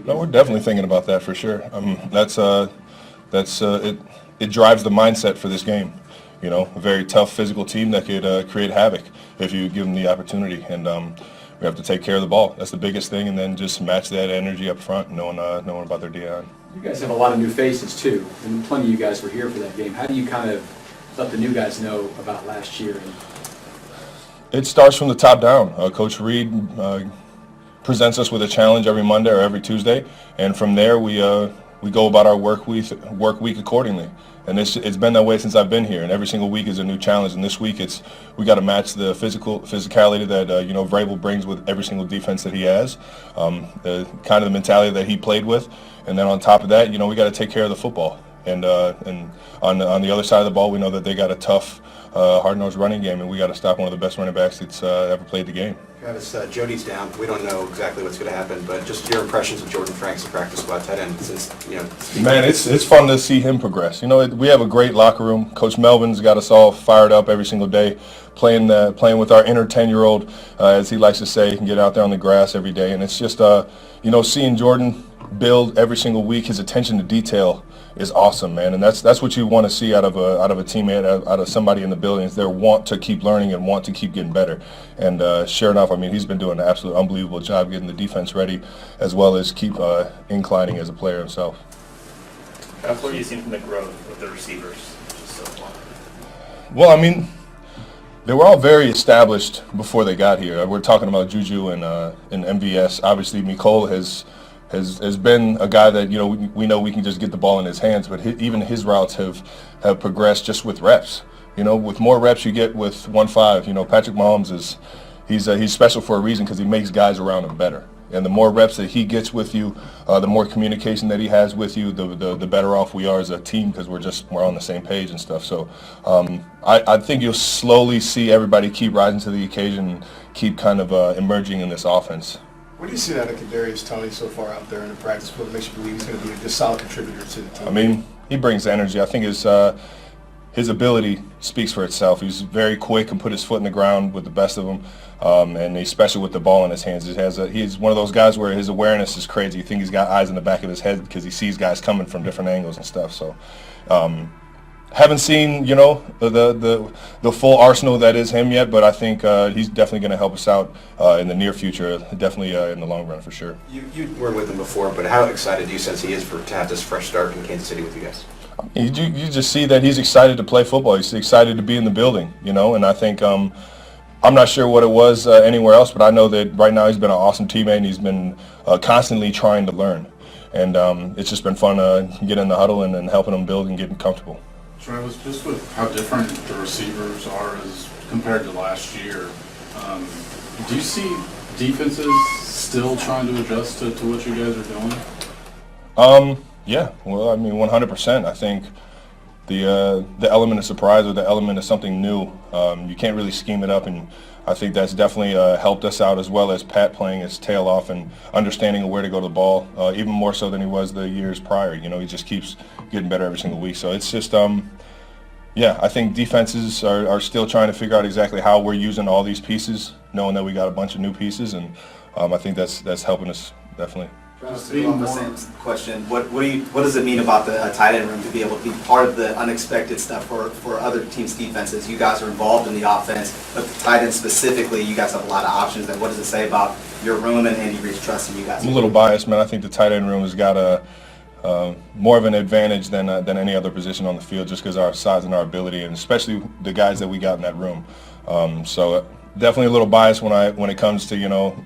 No, we're definitely thinking about that for sure. It drives the mindset for this game. You know, a very tough physical team that could create havoc if you give them the opportunity. And we have to take care of the ball. That's the biggest thing, and then just match that energy up front, knowing about their DI. You guys have a lot of new faces too, and plenty of you guys were here for that game. How do you kind of let the new guys know about last year? It starts from the top down. Coach Reed presents us with a challenge every Monday or every Tuesday, and from there we go about our work week accordingly. And it's been that way since I've been here. And every single week is a new challenge. And this week we got to match the physicality that Vrabel brings with every single defense that he has, the kind of the mentality that he played with. And then on top of that, we got to take care of the football. And on the other side of the ball, we know that they got a tough, hard-nosed running game, and we got to stop one of the best running backs that's ever played the game. Travis, Jody's down. We don't know exactly what's going to happen, but just your impressions of Jordan Franks, the practice squad tight end, since Man, it's fun to see him progress. We have a great locker room. Coach Melvin's got us all fired up every single day, playing with our inner 10-year-old, as he likes to say, and get out there on the grass every day. And it's just seeing Jordan build every single week. His attention to detail is awesome, man, and that's what you want to see out of a teammate, out of somebody in the building. Is they want to keep learning and want to keep getting better. And sure enough, he's been doing an absolute unbelievable job getting the defense ready, as well as keep inclining as a player himself. What have you seen from the growth with the receivers so far? Well, they were all very established before they got here. We're talking about Juju and MVS. Obviously, Mecole has been a guy that we know we can just get the ball in his hands, but even his routes have progressed just with reps. With more reps you get with 1-5. Patrick Mahomes he's special for a reason, because he makes guys around him better. And the more reps that he gets with you, the more communication that he has with you, the better off we are as a team, because we're on the same page and stuff. So I think you'll slowly see everybody keep rising to the occasion and keep kind of emerging in this offense. What do you see out of Kadarius Toney so far out there in the practice? What makes you believe he's going to be a solid contributor to the team? He brings energy. I think his ability speaks for itself. He's very quick and put his foot in the ground with the best of them, and he's special with the ball in his hands. He's one of those guys where his awareness is crazy. You think he's got eyes in the back of his head because he sees guys coming from different angles and stuff. So. Haven't seen, the full arsenal that is him yet, but I think he's definitely going to help us out in the near future, definitely in the long run for sure. You were with him before, but how excited do you sense he is to have this fresh start in Kansas City with you guys? You just see that he's excited to play football. He's excited to be in the building, and I think I'm not sure what it was anywhere else, but I know that right now he's been an awesome teammate, and he's been constantly trying to learn. And it's just been fun getting in the huddle and helping him build and getting comfortable. Travis, just with how different the receivers are as compared to last year, do you see defenses still trying to adjust to what you guys are doing? Yeah, well, 100%. I think the element of surprise or the element of something new, you can't really scheme it up, and I think that's definitely helped us out, as well as Pat playing his tail off and understanding where to go to the ball, even more so than he was the years prior. He just keeps getting better every single week. So it's just, I think defenses are still trying to figure out exactly how we're using all these pieces, knowing that we got a bunch of new pieces, and I think that's helping us definitely. Just on the same question, what does it mean about the tight end room to be able to be part of the unexpected stuff for other teams' defenses? You guys are involved in the offense, but the tight end specifically, you guys have a lot of options. And what does it say about your room and Andy Reid's trust in you guys? I'm a little biased, man. I think the tight end room has got more of an advantage than any other position on the field, just because our size and our ability, and especially the guys that we got in that room. So definitely a little biased when it comes to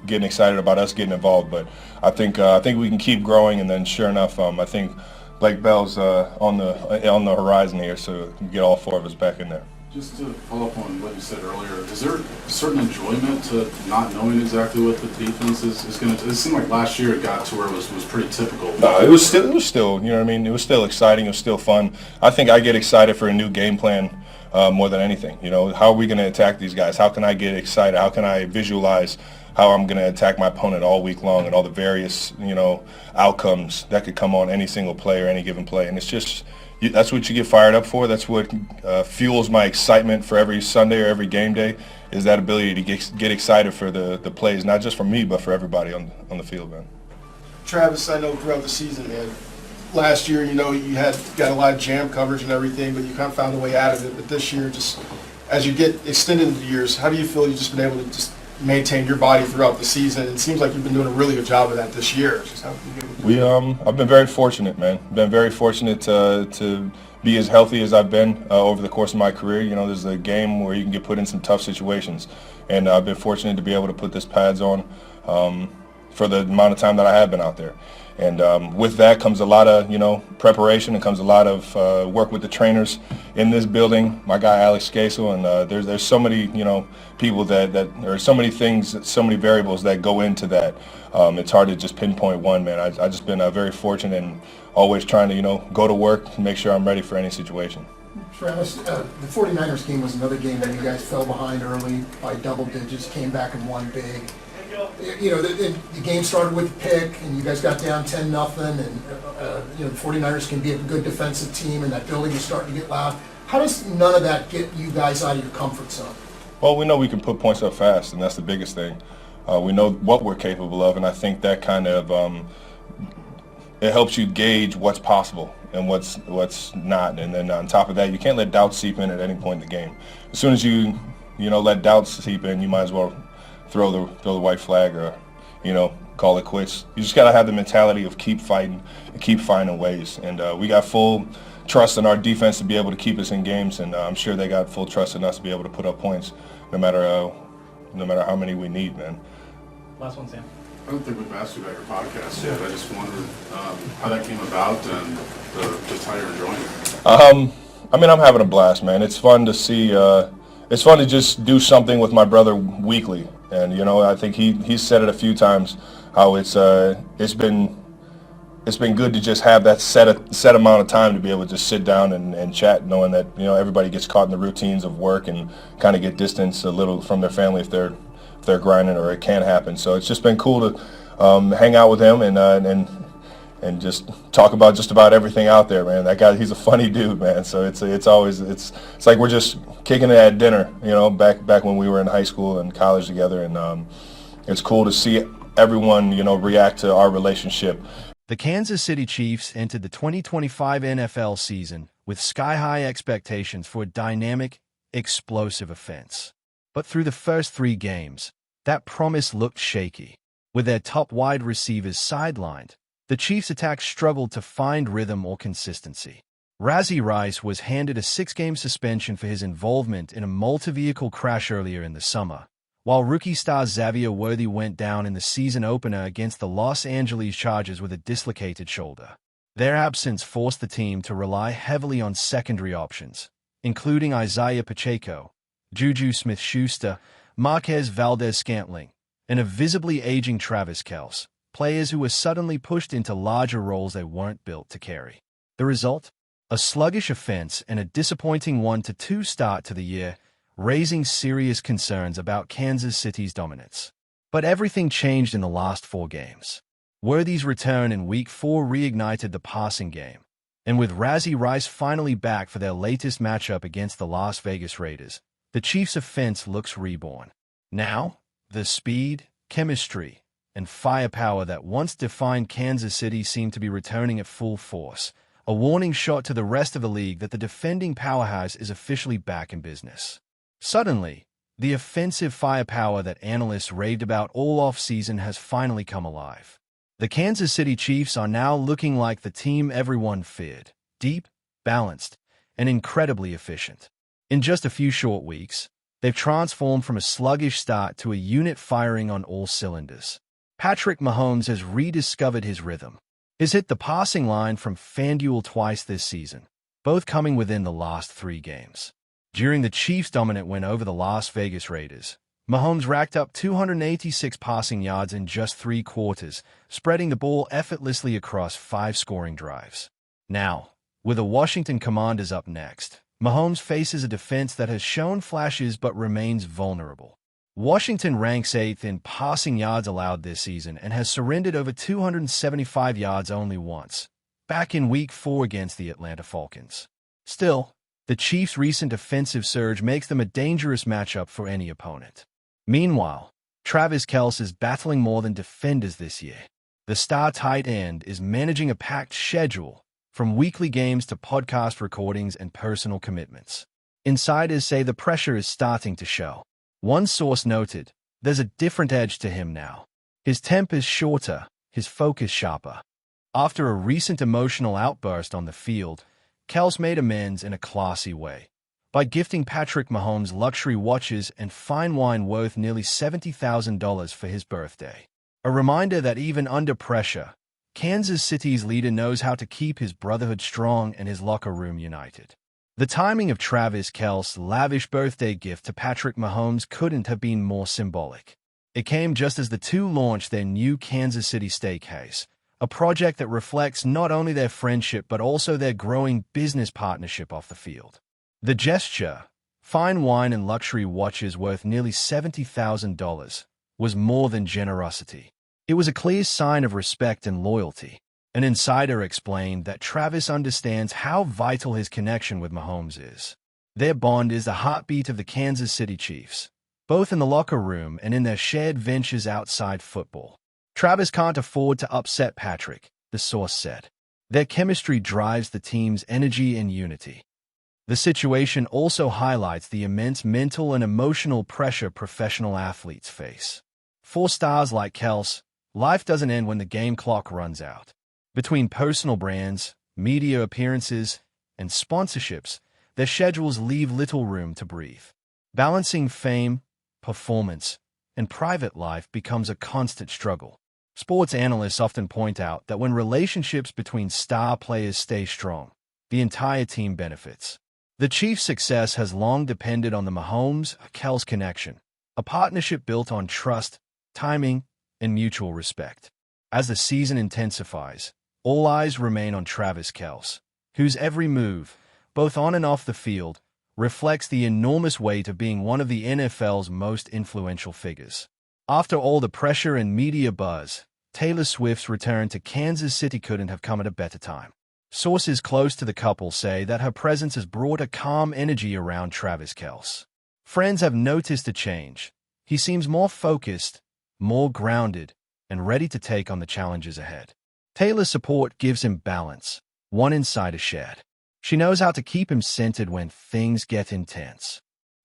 getting excited about us getting involved, but I think we can keep growing, and then sure enough, I think Blake Bell's on the horizon here, so we get all four of us back in there. Just to follow up on what you said earlier, is there a certain enjoyment to not knowing exactly what the defense is going to do? It seemed like last year it got to where it was pretty typical. No, it was still, it was still exciting, it was still fun. I think I get excited for a new game plan more than anything. How are we going to attack these guys? How can I get excited? How can I visualize how I'm going to attack my opponent all week long, and all the various, outcomes that could come on any single play or any given play? And it's just, that's what you get fired up for. That's what fuels my excitement for every Sunday or every game day, is that ability to get excited for the plays, not just for me, but for everybody on the field, man. Travis, I know throughout the season, man, last year, you got a lot of jam coverage and everything, but you kind of found a way out of it. But this year, just as you get extended into years, how do you feel you've just been able to just maintain your body throughout the season? It seems like you've been doing a really good job of that this year. Just how have you been able to do that? I've been very fortunate, man. Been very fortunate to be as healthy as I've been over the course of my career. There's a game where you can get put in some tough situations, and I've been fortunate to be able to put this pads on for the amount of time that I have been out there. And with that comes a lot of, preparation, and comes a lot of work with the trainers in this building. My guy Alex Casel, and there's so many, people that there are so many things, so many variables that go into that. It's hard to just pinpoint one, man. I just been very fortunate and always trying to, go to work and make sure I'm ready for any situation. Travis, the 49ers game was another game where you guys fell behind early by double digits, came back and won big. The game started with a pick, and you guys got down 10-0, and the 49ers can be a good defensive team, and that building is starting to get loud. How does none of that get you guys out of your comfort zone? Well, we know we can put points up fast, and that's the biggest thing. We know what we're capable of, and I think that kind of it helps you gauge what's possible and what's not. And then on top of that, you can't let doubt seep in at any point in the game. As soon as you let doubt seep in, you might as well throw the white flag or, call it quits. You just got to have the mentality of keep fighting and keep finding ways. And we got full trust in our defense to be able to keep us in games, and I'm sure they got full trust in us to be able to put up points no matter how many we need, man. Last one, Sam. I don't think we've asked you about your podcast yet. I just wondered how that came about and just how you're enjoying it. I'm having a blast, man. It's fun to see. It's fun to just do something with my brother weekly, and I think he's said it a few times how it's been good to just have that set amount of time to be able to just sit down and chat, knowing that everybody gets caught in the routines of work and kind of get distance a little from their family if they're grinding, or it can happen. So it's just been cool to hang out with him and just talk about just about everything out there, man. That guy, he's a funny dude, man. So it's always like we're just kicking it at dinner, back when we were in high school and college together, and it's cool to see everyone, react to our relationship. The Kansas City Chiefs entered the 2025 NFL season with sky-high expectations for a dynamic, explosive offense. But through the first 3 games, that promise looked shaky. With their top wide receivers sidelined, the Chiefs' attack struggled to find rhythm or consistency. Rashee Rice was handed a 6-game suspension for his involvement in a multi-vehicle crash earlier in the summer, while rookie star Xavier Worthy went down in the season opener against the Los Angeles Chargers with a dislocated shoulder. Their absence forced the team to rely heavily on secondary options, including Isaiah Pacheco, Juju Smith-Schuster, Marquez Valdez-Scantling, and a visibly aging Travis Kelce, players who were suddenly pushed into larger roles they weren't built to carry. The result? A sluggish offense and a disappointing 1-2 start to the year, raising serious concerns about Kansas City's dominance. But everything changed in the last 4 games. Worthy's return in Week 4 reignited the passing game, and with Rashee Rice finally back for their latest matchup against the Las Vegas Raiders, the Chiefs' offense looks reborn. Now, the speed, chemistry, and firepower that once defined Kansas City seem to be returning at full force, a warning shot to the rest of the league that the defending powerhouse is officially back in business. Suddenly, the offensive firepower that analysts raved about all off-season has finally come alive. The Kansas City Chiefs are now looking like the team everyone feared: deep, balanced, and incredibly efficient. In just a few short weeks, they've transformed from a sluggish start to a unit firing on all cylinders. Patrick Mahomes has rediscovered his rhythm. He's hit the passing line from FanDuel twice this season, both coming within the last 3 games. During the Chiefs' dominant win over the Las Vegas Raiders, Mahomes racked up 286 passing yards in just 3 quarters, spreading the ball effortlessly across 5 scoring drives. Now, with the Washington Commanders up next, Mahomes faces a defense that has shown flashes but remains vulnerable. Washington ranks 8th in passing yards allowed this season and has surrendered over 275 yards only once, back in Week 4 against the Atlanta Falcons. Still, the Chiefs' recent offensive surge makes them a dangerous matchup for any opponent. Meanwhile, Travis Kelce is battling more than defenders this year. the star tight end is managing a packed schedule, from weekly games to podcast recordings and personal commitments. Insiders say the pressure is starting to show. One source noted, "There's a different edge to him now. His temper's shorter, his focus sharper." After a recent emotional outburst on the field, Kelce made amends in a classy way by gifting Patrick Mahomes luxury watches and fine wine worth nearly $70,000 for his birthday. A reminder that even under pressure, Kansas City's leader knows how to keep his brotherhood strong and his locker room united. The timing of Travis Kelce's lavish birthday gift to Patrick Mahomes couldn't have been more symbolic. It came just as the two launched their new Kansas City Steakhouse, a project that reflects not only their friendship but also their growing business partnership off the field. The gesture, fine wine and luxury watches worth nearly $70,000, was more than generosity. It was a clear sign of respect and loyalty. An insider explained that Travis understands how vital his connection with Mahomes is. Their bond is the heartbeat of the Kansas City Chiefs, both in the locker room and in their shared ventures outside football. Travis can't afford to upset Patrick, the source said. Their chemistry drives the team's energy and unity. The situation also highlights the immense mental and emotional pressure professional athletes face. For stars like Kelce, life doesn't end when the game clock runs out. Between personal brands, media appearances, and sponsorships, their schedules leave little room to breathe. Balancing fame, performance, and private life becomes a constant struggle. Sports analysts often point out that when relationships between star players stay strong, the entire team benefits. The Chiefs' success has long depended on the Mahomes-Kelce connection, a partnership built on trust, timing, and mutual respect. As the season intensifies, all eyes remain on Travis Kelce, whose every move, both on and off the field, reflects the enormous weight of being one of the NFL's most influential figures. After all the pressure and media buzz, Taylor Swift's return to Kansas City couldn't have come at a better time. Sources close to the couple say that her presence has brought a calm energy around Travis Kelce. Friends have noticed a change. He seems more focused, more grounded, and ready to take on the challenges ahead. Taylor's support gives him balance, one insider shared. She knows how to keep him centered when things get intense.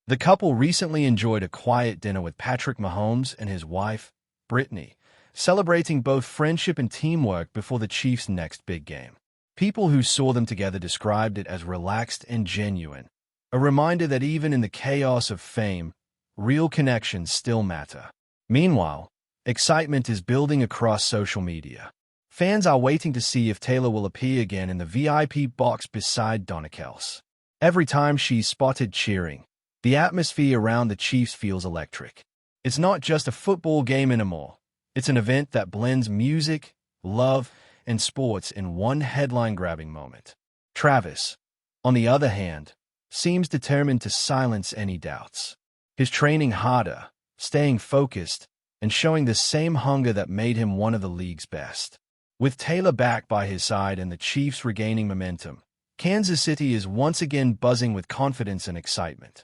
The couple recently enjoyed a quiet dinner with Patrick Mahomes and his wife, Brittany, celebrating both friendship and teamwork before the Chiefs' next big game. People who saw them together described it as relaxed and genuine, a reminder that even in the chaos of fame, real connections still matter. Meanwhile, excitement is building across social media. Fans are waiting to see if Taylor will appear again in the VIP box beside Donna Kelce. Every time she's spotted cheering, the atmosphere around the Chiefs feels electric. It's not just a football game anymore. It's an event that blends music, love, and sports in one headline-grabbing moment. Travis, on the other hand, seems determined to silence any doubts. His training harder, staying focused, and showing the same hunger that made him one of the league's best. With Taylor back by his side and the Chiefs regaining momentum, Kansas City is once again buzzing with confidence and excitement.